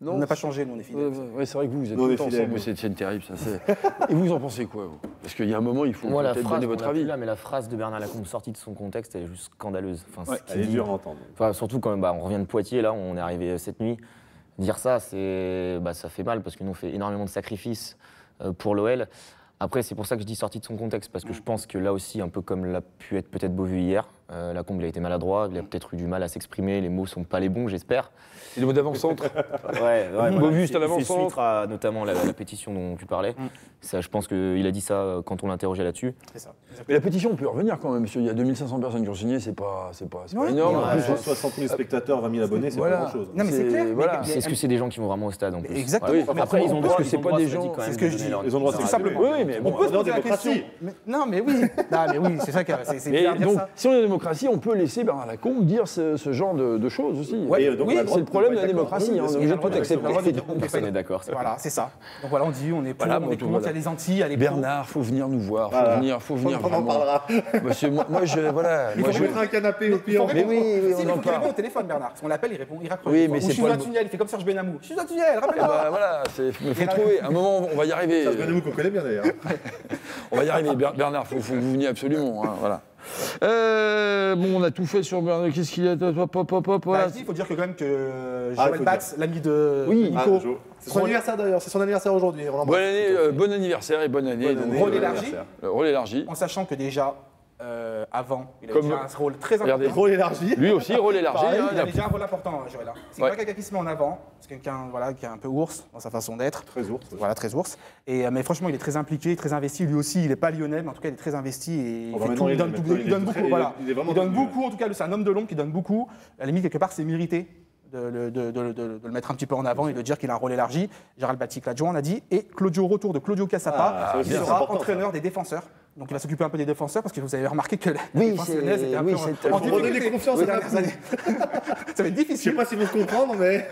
Non, On n'a pas changé, nous, on est fidèles. Oui, c'est vrai que vous êtes Nous, on tout est le temps fidèles, ensemble, nous. c'est terrible ça. Et vous en pensez quoi, vous? Parce qu'il y a un moment, il faut Moi, la peut-être phrase, donner on votre l'a plus avis. là, mais la phrase de Bernard Lacombe sortie de son contexte, elle est juste scandaleuse. Enfin, ce qu'il Elle est dit- dure à entendre. Enfin, surtout quand on revient de Poitiers, là, on est arrivé cette nuit. Dire ça, ça fait mal parce que nous, on fait énormément de sacrifices pour l'OL. Après, c'est pour ça que je dis sorti de son contexte, parce que je pense que là aussi, un peu comme l'a pu être peut-être Beauvue hier, Lacombe il a été maladroit, il a peut-être eu du mal à s'exprimer, les mots sont pas les bons, j'espère. C'est le mot d'avant-centre. Beauvue, c'est à l'avant-centre. suite à notamment la pétition dont tu parlais. Ça, je pense qu'il a dit ça quand on l'interrogeait là-dessus. C'est ça. Mais la pétition, on peut y revenir quand même, monsieur. Il y a 2500 personnes qui ont signé, c'est pas Ouais. énorme. En En plus, plus, 60 000 spectateurs, 20 000 abonnés, c'est Voilà. pas grand-chose. Non, mais c'est clair. Voilà. mais- Est-ce que c'est des gens qui vont vraiment au stade en plus? Exactement. Oui, Mais Après, ils ont parce droit, que ils c'est ont pas droit, des cela dit, gens- quand c'est même, ce que de je donner dis. leur Ils ont le droit de Tout s'exprimer. simplement. Oui, mais On bon. peut se dans poser la démocratie. question. Non, mais oui. Non, mais oui, c'est ça que c'est Mais bien de dire donc, ça. si on est en démocratie, on peut laisser Bernard Lacombe dire ce genre de choses aussi. Ouais, et donc, oui, on a le droit c'est le de problème pas de la être d'accord. démocratie. Oui, hein, bien on sûr. est obligé de On a le droit de accepter. dire qu'on peut Personne pas- n'est d'accord. c'est Voilà, c'est ça. Donc voilà, on dit, on est pour, Voilà, on bon, est tout, contre, il y voilà. a les Antilles, il y a les Bernard, faut venir nous voir, faut venir On en vraiment. parlera. Monsieur, moi, voilà. Il moi, faut je- mettre un canapé au pire. Mais oui, oui, Si, on mais en faut qu'il parle. réponde au téléphone, Bernard. Parce qu'on l'appelle, il répond, il raccroche. Oui, Ou mais je c'est suis pas un le- tunnel, il fait comme Serge Benamou. Je suis un tunnel, Eh rappelle-moi. ben, voilà, mais faut trouver. À un moment, on va y arriver. Ça se Benamou qu'on connaît bien d'ailleurs. On va y arriver, Bernard, faut que vous veniez absolument. Hein, voilà. Bon, on a tout fait sur Bernard. Qu'est-ce qu'il y a? Hop, voilà. Il faut dire que quand même que Ah, il Joël faut Batz, l'ami de Oui. Ah, Nico, Jo. C'est son anniversaire d'ailleurs, c'est son anniversaire aujourd'hui. On l'embrasse. Bonne année, bon anniversaire et bonne année. Bonne donc, année, rôle bon élargi. anniversaire. Le rôle élargi. en sachant que déjà, avant, il a Comme- déjà un rôle très Regardez. important. Rôle élargi. Lui aussi, rôle élargi. Pareil, hein, il il a- a déjà un rôle important, Joël. C'est Ouais. pas quelqu'un qui se met en avant, c'est quelqu'un voilà, qui est un peu ours dans sa façon d'être. Très ours. Voilà, très ours. Mais franchement, il est très impliqué, très investi. Lui aussi, il n'est pas lyonnais, mais en tout cas, il est très investi et il, Oh, bah, fait maintenant, tout, il il est- donne, maintenant, il il est donne très- beaucoup. Voilà. il est vraiment Il donne devenu, beaucoup, en tout cas, c'est un homme de l'ombre qui donne beaucoup. À la limite, quelque part, c'est mérité de le mettre un petit peu en avant et de dire qu'il a un rôle élargi. Gérald Batic, l'adjoint, on a dit. Et Claudio, retour de Claudio Cassapa, Ah, ça qui aussi, c'est sera important, entraîneur ça. des défenseurs. Donc il va s'occuper un peu des défenseurs parce que vous avez remarqué que la Oui, défense c'est- lyonnaise était un oui, peu c'est- en faut redonner difficulté confiance les à dernières Bakou. années. Ça va être Je sais difficile. pas s'ils vont se comprendre, mais.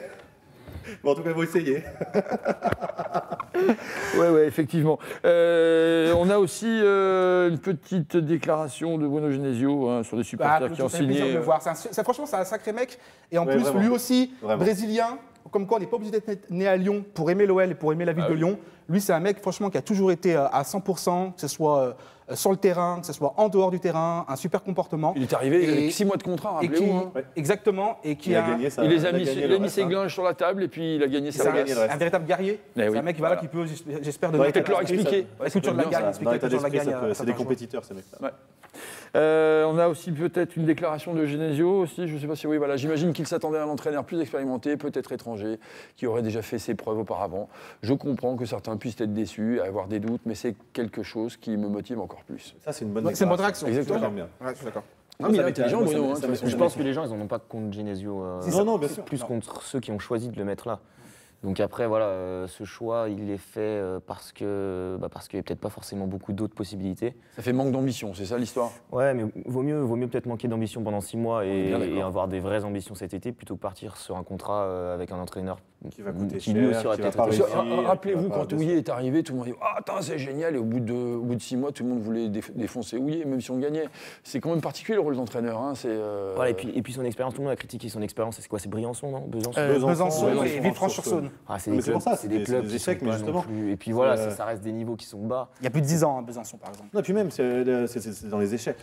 Bon, en tout cas, ils vont essayer. Ouais, effectivement. On a aussi une petite déclaration de Bruno Genesio hein, sur des supporters qui ont ça fait plaisir de signé. le voir. Franchement, c'est un sacré mec. Et en Ouais, plus, vraiment. lui aussi, Vraiment. brésilien. Comme quoi, on n'est pas obligé d'être né à Lyon pour aimer l'OL et pour aimer la ville de Lyon. Lui, c'est un mec, franchement, qui a toujours été à 100%, que ce soit sur le terrain, que ce soit en dehors du terrain, un super comportement. Il est arrivé Et- avec 6 mois de contrat, Et qui, rappelez-vous. hein. Ouais. exactement, et qui Il a gagné ça. Il les a mis, gagné il le a mis reste, ses hein. glinges sur la table et puis il a gagné c'est sa un, gagné place. le reste. un véritable guerrier. Eh C'est oui, un mec voilà. qui peut, j'espère, donner Dans l'état Peut-être leur d'esprit, expliquer. ça- Ouais, la culture de la bien, gagne, ça. expliquer Dans la l'état culture de la d'esprit, gagne. ça peut- à c'est des certains joueurs. compétiteurs, ces mecs-là. Ouais. On a aussi peut-être une déclaration de Genesio aussi, je ne sais pas si oui, voilà. J'imagine qu'il s'attendait à un entraîneur plus expérimenté, peut-être étranger, qui aurait déjà fait ses preuves auparavant. Je comprends que certains puissent être déçus, avoir des doutes, mais c'est quelque chose qui me motive encore plus. Ça, c'est une bonne Ouais, c'est une bonne déclaration. réaction. Exactement. J'aime bien. Ouais, je suis d'accord. Non, mais il est ça intelligent, m'étonne, Bruno. moi, hein, ça de toute façon. Je pense que les gens, ils n'en ont pas contre Genesio. Non, non, bien sûr. Plus contre ceux qui ont choisi de le mettre là. Donc après, voilà, ce choix, il est fait parce qu'il n'y a peut-être pas forcément beaucoup d'autres possibilités. Ça fait manque d'ambition, c'est ça l'histoire? Ouais, mais vaut mieux peut-être manquer d'ambition pendant 6 mois Bien et d'accord. avoir des vraies ambitions cet été plutôt que partir sur un contrat avec un entraîneur Qui va coûter qui lui cher, aussi aurait qui va peut-être pas été- réussir. Rappelez-vous, qui va pas quand Houillet est arrivé, tout le monde dit « Ah, attends, c'est génial !» Et au bout de 6 mois, tout le monde voulait défoncer Houillet, même si on gagnait. C'est quand même particulier le rôle d'entraîneur. Hein, Voilà, et puis son expérience, tout le monde a critiqué son expérience. C'est quoi? C'est Briançon, non? Besançon Besançon Besançon, et Villefranche-sur-Saône. C'est Mais des c'est pour clubs, ça, c'est des c'est clubs des qui échecs, sont mais pas non justement. plus. Et puis voilà, C'est- ça reste des niveaux qui sont bas. Il y a plus de 10 ans, Besançon, par exemple. Non, et puis même, c'est dans les échecs.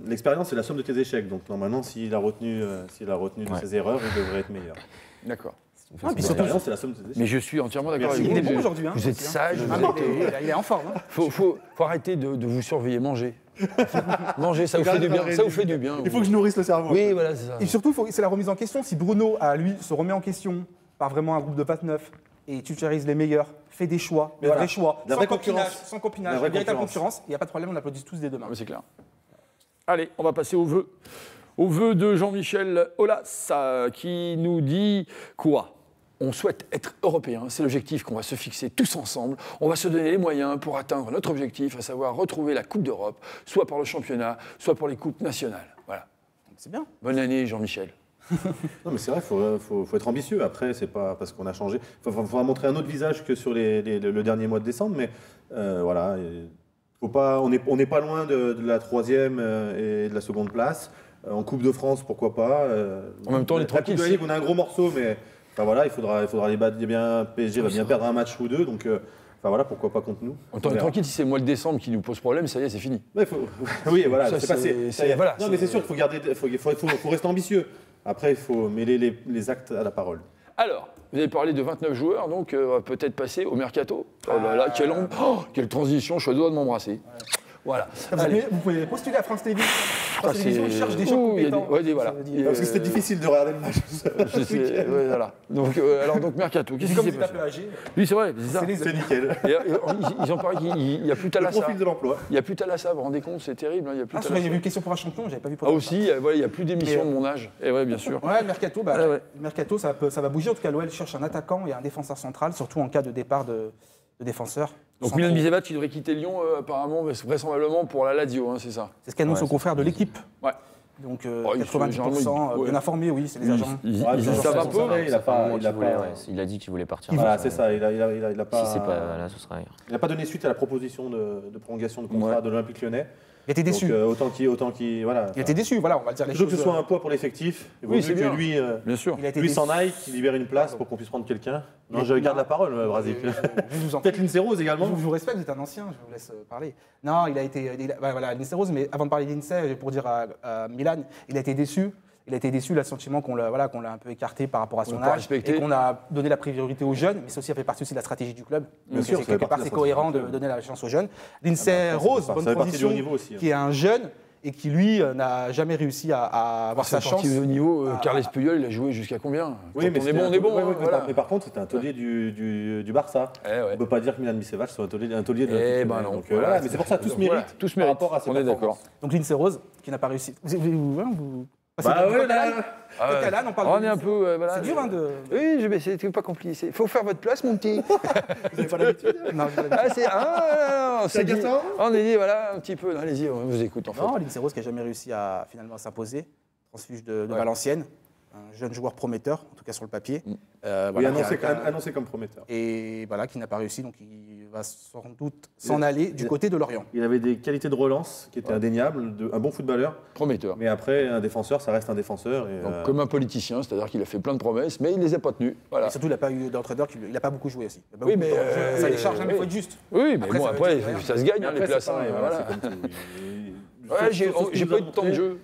L'expérience, c'est la somme de tes échecs. Donc normalement, s'il a retenu de Ouais. ses erreurs, il devrait être meilleur. D'accord. Ah, puis surtout, L'expérience, c'est la somme de tes échecs. Mais je suis entièrement d'accord Merci. avec il est vous. bon aujourd'hui. Hein, Vous êtes aussi, hein. sage, Ah vous non, êtes... il est en forme. Hein. Faut arrêter de vous surveiller, manger. Manger, ça vous fait du bien. Ça vous fait du bien. Il faut que je nourrisse le cerveau. Oui, voilà, c'est ça. Et surtout, c'est la remise en question. Si Bruno, lui, se remet en question par vraiment un groupe de 29 et tutorise les meilleurs, fait des choix, des voilà. vrais choix, La sans vraie copinage, concurrence. sans copinage, La vraie une véritable concurrence. concurrence, il n'y a pas de problème, on applaudit tous dès demain. Ah, mais c'est clair. Allez, on va passer au vœu. Au vœu de Jean-Michel Aulas, qui nous dit quoi? On souhaite être européen, c'est l'objectif qu'on va se fixer tous ensemble. On va se donner les moyens pour atteindre notre objectif, à savoir retrouver la Coupe d'Europe, soit par le championnat, soit pour les coupes nationales. Voilà. C'est bien. Bonne année, Jean-Michel. Non, mais c'est vrai, faut être ambitieux. Après, c'est pas parce qu'on a changé. Il faudra montrer un autre visage que sur le dernier mois de décembre. Mais voilà, faut pas, on n'est pas loin de la 3e et de la 2e place. En Coupe de France, pourquoi pas. En même temps, on est la tranquille, Coupe de la Ligue, on a un gros morceau, mais enfin, voilà, il faudra les battre bien. PSG va bien perdre un match ou deux. Donc, enfin voilà, pourquoi pas contre nous. On est tranquille, si c'est le mois de décembre qui nous pose problème, ça y est, c'est fini. Ouais, oui, voilà, Ça, c'est passé. c'est- voilà, non, mais c'est sûr qu'il faut garder, faut rester ambitieux. Après, il faut mêler les actes à la parole. Alors, vous avez parlé de 29 joueurs, donc on va peut-être passer au mercato. Oh là là, quelle transition, je suis à deux doigts de m'embrasser. Voilà. Allez. Vous pouvez postuler à France TV. Ah, France Télévisions, ils cherchent des gens Ouh, il y a compétents. voilà. Ça veut dire- Il y a- Parce que c'était difficile de regarder le match. Je sais, ouais, voilà. Donc, donc mercato, qu'est-ce qui Comme s'est vous êtes un passé? peu âgé, Oui, c'est vrai, c'est ça. c'est les C'est nickel. Ils ont parlé qu'il n'y a plus Le Thalassa. profil de l'emploi. Il n'y a plus Thalassa, vous vous rendez compte, c'est terrible, hein, il n'y a plus Ah, c'est vrai, Thalassa. j'ai vu une question pour un champion, j'avais pas vu pour Ah aussi, voilà, il n'y a plus d'émission Mais, de mon âge. Et ouais, bien sûr. Ouais, le mercato, Ah ouais. le mercato ça va bouger. En tout cas, l'OL cherche un attaquant et un défenseur central, surtout en cas de départ de défenseurs. Donc Centraux. Milan Bisevac qui devrait quitter Lyon, apparemment, vraisemblablement pour la Lazio, hein, c'est ça. C'est ce qu'annonce Ouais, aux confrères de l'équipe. Ouais. Donc il 90% ouais. bien informés, oui, c'est les agents. Ils Ouais, ils ça savent va un pas. peu. Il a pas- il a pas- Il a dit qu'il voulait partir. Voilà, c'est ça. Il a pas. Si c'est pas là, ce sera ailleurs. Il n'a pas donné suite à la proposition de prolongation de contrat Ouais. de l'Olympique Lyonnais. Il était déçu. Donc, autant qu'il, voilà. Il était déçu, voilà, on va dire les Plutôt choses. que ce soit un poids pour l'effectif, il vaut Oui, mieux c'est que bien. lui, Bien sûr. Il a été lui déçu. s'en aille, qu'il libère une place pour qu'on puisse prendre quelqu'un. Non, Il je est- garde non. la parole, Brasic. Je vous en Peut-être Lindsay Rose également. Je vous respecte, vous êtes un ancien, je vous laisse parler. Non, il a été. Voilà, Lindsay Rose, mais avant de parler d'Lindsay, pour dire à Milan, il a été déçu. Il a été déçu, le sentiment qu'on l'a un peu écarté par rapport à son l'a pas âge respecté. et qu'on a donné la priorité aux jeunes, mais ça aussi ça fait partie aussi de la stratégie du club. Bien Donc, sûr, c'est ça fait quelque partie part de la c'est stratégie cohérent du de club. donner la chance aux jeunes. Lindsay ça Rose, fait bonne partie du transition, haut niveau aussi, hein. qui est un jeune et qui lui n'a jamais réussi à avoir sa chance. Au niveau, Carles Puyol, il a joué jusqu'à combien? Oui, Quand mais on est bon, on est bon. hein, voilà. Mais par contre, c'était un taulier du Barça. Eh ouais. On ne peut pas dire que Milan Bisevac soit un taulier de Eh l'Olympique ben Lyonnais. non. Donc, Voilà, voilà, mais c'est pour ça, tous donc, méritent. voilà, tous par méritent. rapport à ses On est performances. d'accord. Donc Lindsay Rose, qui n'a pas réussi. Vous Bah passez ouais, du là. Coq-à-l'âne, on parle On de est un Lindsay. peu. Voilà. C'est dur, hein, de. Oui, c'est pas compliqué. Il faut faire votre place, mon petit. Vous n'avez pas l'habitude. Non, vous avez- Ah, non, C'est dit. agaçant On est dit, voilà, un petit peu. Non, allez-y, on vous écoute en fait. Non, Lindsay Rose qui n'a jamais réussi à finalement s'imposer, transfuge de Valenciennes, un jeune joueur prometteur, en tout cas sur le papier. Oui, Voilà, annoncé comme prometteur. et voilà, qui n'a pas réussi, donc il va sans doute s'en aller du côté de Lorient. Il avait des qualités de relance qui étaient indéniables, un bon footballeur. Prometteur. Mais après, un défenseur, ça reste un défenseur. Et, Donc, comme un politicien, c'est-à-dire qu'il a fait plein de promesses, mais il les a pas tenues. Voilà. Et surtout, il n'a pas eu d'entraîneur, il n'a pas beaucoup joué aussi. Il a pas Oui, beaucoup mais, de temps de jeu. Ça décharge, mais il oui. faut être juste. Oui, mais Après, bon, ça veut après, dire rien. ça se gagne, hein, Après, les c'est places. hein, pareil, voilà. c'est comme tout. Ouais, j'ai pas eu de temps de jeu.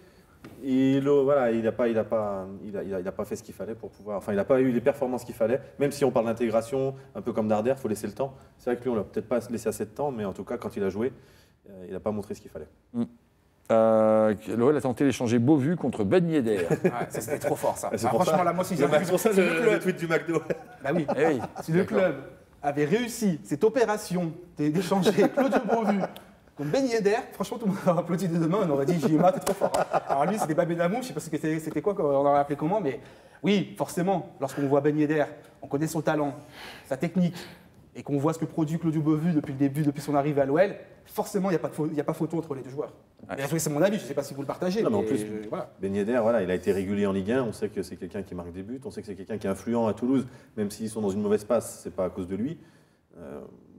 Voilà, il n'a pas fait ce qu'il fallait pour pouvoir. Enfin, il n'a pas eu les performances qu'il fallait. Même si on parle d'intégration, un peu comme Darder, il faut laisser le temps. C'est vrai que lui, on l'a peut-être pas laissé assez de temps, mais en tout cas, quand il a joué, il n'a pas montré ce qu'il fallait. L'OL a tenté d'échanger Beauvu contre Ben Yedder. Ouais, ça, c'était trop fort, ça. C'est Ah, pour franchement, ça. là, moi, si C'est pour ça si le le club, tweet du McDo. bah oui, Eh oui, si le d'accord. club avait réussi cette opération d'échanger Claudio Beauvu Donc Ben Yedder, franchement, tout le monde aurait applaudi de demain, on aurait dit Jima, t'es trop fort. Hein. Alors lui, c'était pas Benamou, je sais pas c'était quoi, on aurait appelé comment, mais oui, forcément, lorsqu'on voit Ben Yedder, on connaît son talent, sa technique, et qu'on voit ce que produit Claudio Beauvu depuis le début, depuis son arrivée à l'OL, forcément, il n'y a pas photo entre les deux joueurs. Ouais. C'est mon avis, je ne sais pas si vous le partagez. Non, mais en plus, voilà. Ben Yedder, voilà, il a été régulier en Ligue 1, on sait que c'est quelqu'un qui marque des buts, on sait que c'est quelqu'un qui est influent à Toulouse, même s'ils sont dans une mauvaise passe, c'est pas à cause de lui.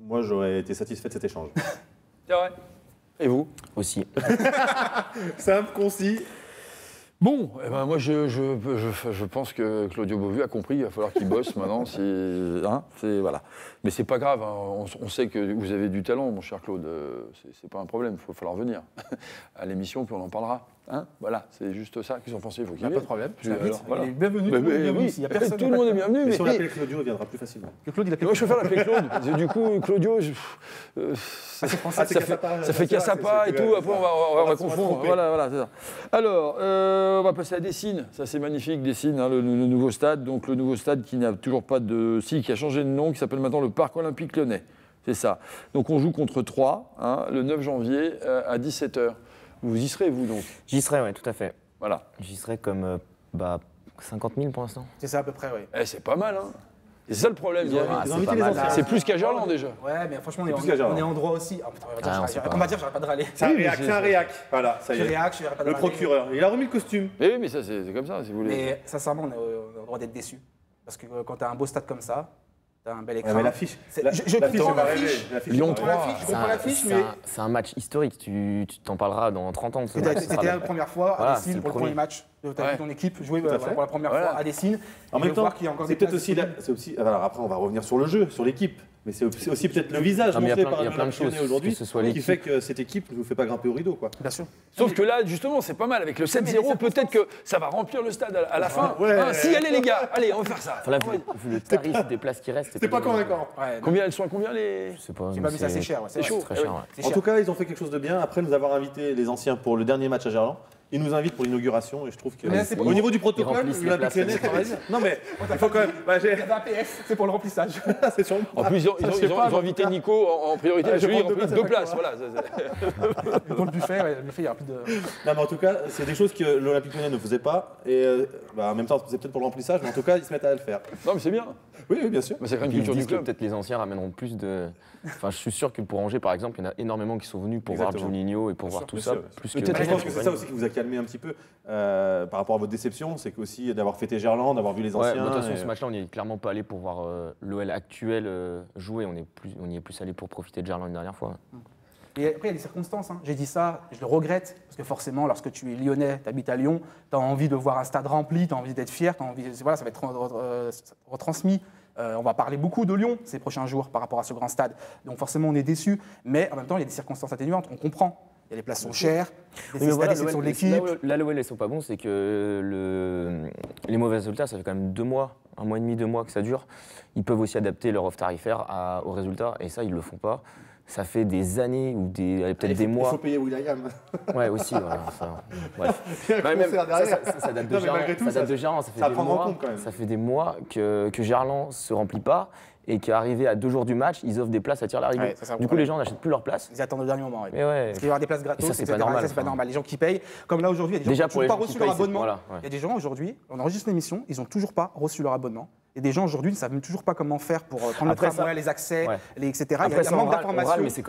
Moi, j'aurais été satisfait de cet échange. C'est vrai. Et vous? Aussi. Simple, concis. Bon, eh ben moi je pense que Claudio Beauvu a compris, il va falloir qu'il bosse maintenant. Voilà. Mais c'est pas grave, hein, on sait que vous avez du talent, mon cher Claude. C'est pas un problème, il va falloir venir à l'émission, puis on en parlera. Hein, voilà, c'est juste ça. Qu'est-ce que vous en pensez? Il faut qu'il n'y a pas de problème. Voilà. Il est bienvenu, tout le monde est bienvenu ici. Tout le monde est bienvenu. Mais si on l'appelle Claudio, il viendra plus facilement. Claude, il a moi, je préfère l'appeler Claude. Du coup, Claudio, ça fait Cassapa et tout. Après, on va confondre. Voilà, c'est ça. Alors, on va passer à Dessines. Ça, c'est magnifique, Dessines, hein, le nouveau stade. Donc, le nouveau stade qui n'a toujours pas de. Qui a changé de nom, qui s'appelle maintenant le Parc Olympique Lyonnais. C'est ça. Donc, on joue contre Troyes, hein, le 9 janvier à 17h. Vous y serez, vous, donc? J'y serai, oui, tout à fait. Voilà. J'y serai comme 50 000 pour l'instant. C'est ça à peu près, oui. C'est pas mal, hein. C'est ça le problème. Ils ont invité les anciens. C'est plus qu'à Gerland déjà. Ouais, mais franchement, on est en droit aussi. Oh, putain, on va dire, j'arrête pas de râler. C'est un réac. Voilà, ça y est. J'arrête pas de râler. Le procureur, il a remis le costume. Mais oui, mais ça, c'est comme ça, si vous voulez. Mais sincèrement, on a le droit d'être déçu. Parce que quand t'as un beau stade comme ça, t'as un bel écran. Ouais, mais l'affiche. Je comprends l'affiche. Lyon 3. Je comprends l'affiche, mais. C'est un match historique, tu t'en parleras dans 30 ans. C'était la première fois à Dessines pour le premier match. Tu as vu ton équipe jouer pour la première fois à Dessines. En même temps, c'est peut-être aussi. Alors après, on va revenir sur le jeu, sur l'équipe. Mais c'est aussi peut-être le visage montré par l'Olympique Lyonnais aujourd'hui qui fait que cette équipe ne vous fait pas grimper au rideau, quoi. Bien sûr. Sauf que là, justement, c'est pas mal. Avec le 7-0, peut-être que ça va remplir le stade à la fin. Ouais. Si, allez les gars, allez, on va faire ça. Là, vu le tarif des places qui restent, C'est pas convaincant. Combien elles sont? Combien les? Je sais pas. J'ai pas vu ça, c'est cher. C'est chaud. Très cher, ouais. En tout cas, ils ont fait quelque chose de bien. Après nous avoir invité les anciens pour le dernier match à Gerland, ils nous invitent pour l'inauguration et je trouve que au niveau du protocole, l'Olympique Lyonnais travaille. Non mais il faut quand même. Il y avait un PS, c'est pour le remplissage. C'est sûr. En plus, ils ont invité Nico en priorité. Je lui, il remplit 2 places. Voilà. Dans le buffet, il y a plus de. Non mais en tout cas, c'est des choses que l'Olympique Lyonnais ne faisait pas et en même temps, c'est peut-être pour le remplissage, mais en tout cas, ils se mettent à le faire. Non mais c'est bien. Oui, bien sûr. Mais c'est quand même Ils culture du disent que club. peut-être les anciens ramèneront plus de. Enfin, je suis sûr que pour Angers, par exemple, il y en a énormément qui sont venus pour voir Juninho et pour voir tout ça. Peut-être je pense que c'est ça aussi qui vous a calmé un petit peu par rapport à votre déception, c'est qu'aussi d'avoir fêté Gerland, d'avoir vu les anciens. De toute façon, ce match-là, on n'y est clairement pas allé pour voir l'OL actuel jouer. On y est plus allé pour profiter de Gerland une dernière fois. Et après, il y a des circonstances. Hein. J'ai dit ça, je le regrette, parce que forcément, lorsque tu es lyonnais, tu habites à Lyon, tu as envie de voir un stade rempli, tu as envie d'être fier, voilà, ça va être retransmis. On va parler beaucoup de Lyon ces prochains jours par rapport à ce grand stade. Donc forcément, on est déçus, mais en même temps, il y a des circonstances atténuantes, on comprend. Il y a les places sont chères, les déceptions de l'équipe. Là, l'OL, ils sont pas bons, c'est que les mauvais résultats, ça fait quand même 2 mois, 1 mois et demi, 2 mois que ça dure. Ils peuvent aussi adapter leur offre tarifaire aux résultats, et ça, ils le font pas. Ça fait des années ou peut-être des mois. Il faut payer Will.i.am. Ouais, aussi. Voilà, bref. Ça date de Gerland. Ça fait des mois que Gerland se remplit pas et qu'arrivé à 2 jours du match, ils offrent des places à tir-larigot. Ouais, du coup, les gens n'achètent plus leurs places. Ils attendent au dernier moment. Mais ouais. Parce qu'il va y avoir des places gratos, ça, c'est pas normal. Ça, c'est pas normal. Les gens qui payent, comme là aujourd'hui, il y a des gens qui n'ont pas reçu leur abonnement. Il y a des gens aujourd'hui, on enregistre l'émission, ils n'ont toujours pas reçu leur abonnement. Et des gens aujourd'hui ne savent même toujours pas comment faire pour prendre le train, les accès, etc. Après, il y a un manque d'informations. Mais c'est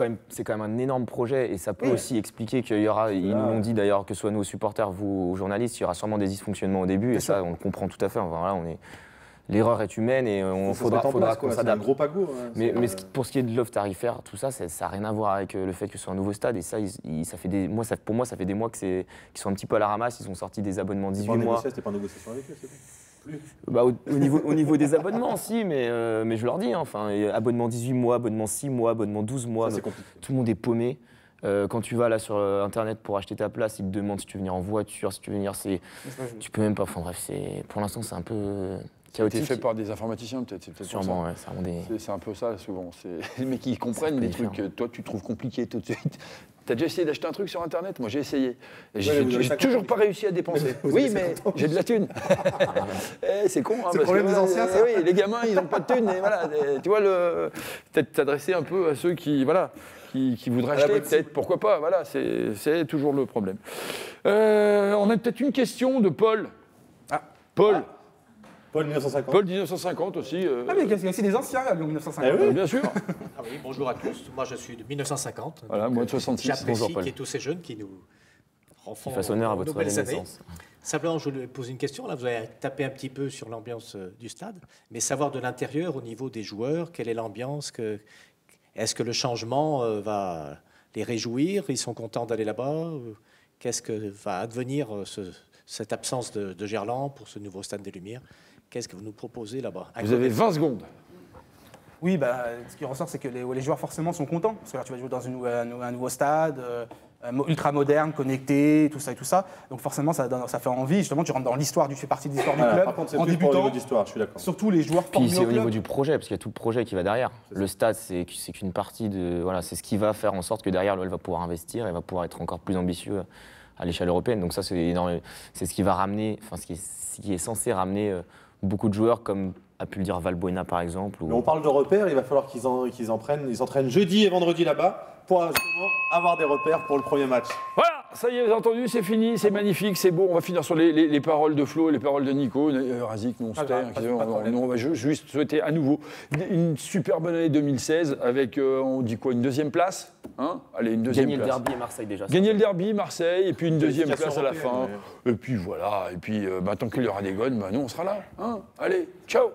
quand même un énorme projet et ça peut aussi expliquer qu'il y aura, ils nous l'ont dit d'ailleurs, que ce soit nos supporters, vous journalistes, il y aura sûrement des dysfonctionnements au début et ça, on le comprend tout à fait. Enfin, là, l'erreur est humaine et il faudra qu'on s'adapte. C'est un gros pago. Mais pour ce qui est de l'offre tarifaire, tout ça, ça n'a rien à voir avec le fait que ce soit un nouveau stade. Et ça, pour moi, ça fait des mois qu'ils sont un petit peu à la ramasse. Ils ont sorti des abonnements 18 mois. C'était pas en négociation avec eux, c'est bon. Au niveau des abonnements, si, mais je leur dis, abonnement 18 mois, abonnement 6 mois, abonnement 12 mois. Ça, c'est compliqué. Tout le monde est paumé. Quand tu vas là sur Internet pour acheter ta place, ils te demandent si tu veux venir en voiture, si tu veux venir, tu peux même pas. Enfin bref, pour l'instant, c'est un peu été fait par des informaticiens, peut-être. C'est peut-être Sûrement, pour ouais, c'est vraiment des... c'est un peu ça, souvent. C'est les mecs qui comprennent des trucs que toi, tu trouves compliqués tout de suite. T'as déjà essayé d'acheter un truc sur Internet? Moi, j'ai essayé. Et j'ai toujours pas réussi à dépenser. Oui, mais j'ai de la thune. C'est con. Hein, c'est le problème des anciens, ça. Oui, les gamins, ils n'ont pas de thune. Et voilà, tu vois, peut-être t'adresser un peu à ceux qui voudraient acheter, peut-être. Pourquoi pas? Voilà, c'est toujours le problème. On a peut-être une question de Paul. Paul. Paul 1950. Paul 1950 aussi. Ah, mais il y a aussi des anciens, là, 1950. Eh oui. Bien sûr. Ah oui, bonjour à tous. Moi, je suis de 1950. Voilà, moi de 66. Bonjour, J'apprécie Paul. qu'il y ait tous ces jeunes qui nous refont Qui fasse honneur à votre nouvelles année de années. naissance. Simplement, je voulais poser une question. Là, vous avez tapé un petit peu sur l'ambiance du stade, mais savoir de l'intérieur, au niveau des joueurs, quelle est l'ambiance est-ce que le changement va les réjouir? Ils sont contents d'aller là-bas? Qu'est-ce que va advenir cette absence de Gerland pour ce nouveau stade des Lumières? Qu'est-ce que vous nous proposez là-bas? Vous avez 20 secondes. Oui, ce qui ressort, c'est que les joueurs forcément sont contents. Parce que là, tu vas jouer dans un nouveau stade, ultra moderne, connecté, tout ça et tout ça. Donc forcément, ça fait envie. Justement, tu rentres dans l'histoire, tu fais partie de l'histoire du club. Par contre, c'est en plus pour le débutant, niveau d'histoire, je suis d'accord. surtout les joueurs Puis formés c'est au au niveau club. du projet, parce qu'il y a tout le projet qui va derrière. Le stade, c'est qu'une partie de... Voilà, c'est ce qui va faire en sorte que derrière, l'OL va pouvoir investir et va pouvoir être encore plus ambitieux à l'échelle européenne. Donc ça, c'est énorme. C'est ce qui va ramener, enfin, ce qui est censé ramener beaucoup de joueurs, comme a pu le dire Valbuena, par exemple. Mais on parle de repères, il va falloir qu'ils en prennent. Ils s'entraînent jeudi et vendredi là-bas pour justement avoir des repères pour le premier match. Voilà, ça y est, vous avez entendu, c'est fini, c'est magnifique, c'est beau. On va finir sur les paroles de Flo et les paroles de Nico. Razik, nous on se tait. Nous, on va juste souhaiter à nouveau une super bonne année 2016 avec, on dit quoi, une deuxième place, hein? Allez, une deuxième Gagner le place. derby et Marseille déjà. Gagner le derby, Marseille, et puis une deuxième Qualification place à la fin. européenne, Et puis voilà, et puis tant qu'il y aura des gones, nous on sera là. Hein? Allez, ciao!